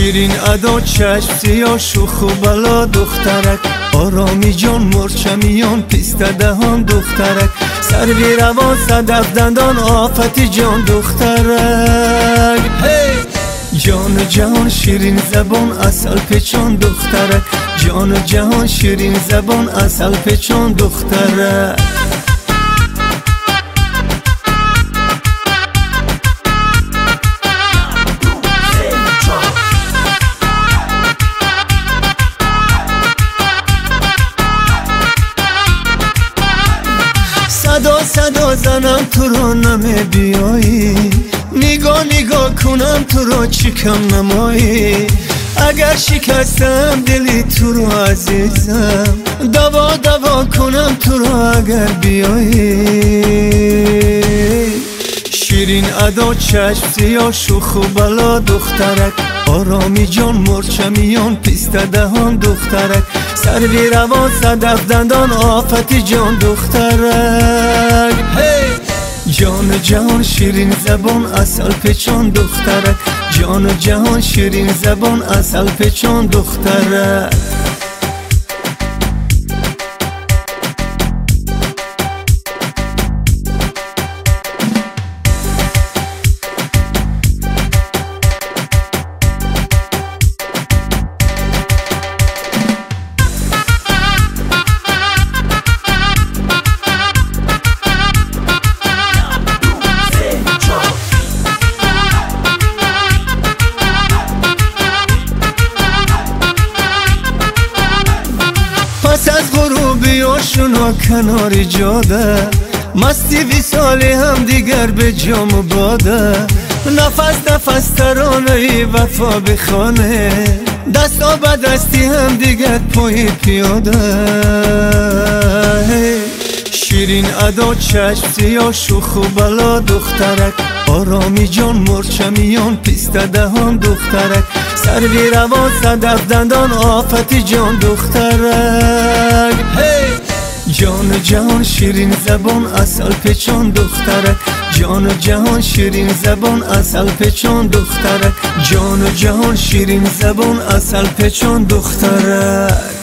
شیرین ادا چشم سیاه شوخ و بلا دخترک، آرامی جان مرچمیان پیسته دهان دخترک، سروی روان صدف دندان آفتی جان دخترک. جان جهان شیرین زبان اصل پیچان دخترک، جان جهان شیرین زبان اصل پیچان دخترک. صدا زنم تو رو نمی بیایی، نگاه کنم تو رو چیکم نمایی. اگر شکستم دلی تو رو عزیزم، دوا کنم تو رو اگر بیایی. شیرین ادا چشم سیاه شوخ و بلا دخترک، آرامی جان مرچمیان پیسته دهان دخترک، سروی روان صدف دندان آفتی جان دخترک. جان جهان شیرین زبان اصل پیچان دخترک، جان جهان شیرین زبان اصل پیچان دخترک. پس از غروبی آشنا کنار جاده، مستی وصالی هم دیگر به جام باده. نفس ترانه ای وفا بخانه، دستا به دستی هم دیگر پای پیاده. شیرین ادا چشم سیاه شوخ و بلا دخترک، آرامی جان مرچمیان پیسته دهان دخترک، سروی روان صدف دندان آفتی جان دخترک. جان جهان شیرین زبان اصل پیچان دخترک، جان جهان شیرین زبان اصل پیچان دخترک، جان جهان شیرین زبان اصل پیچان دخترک.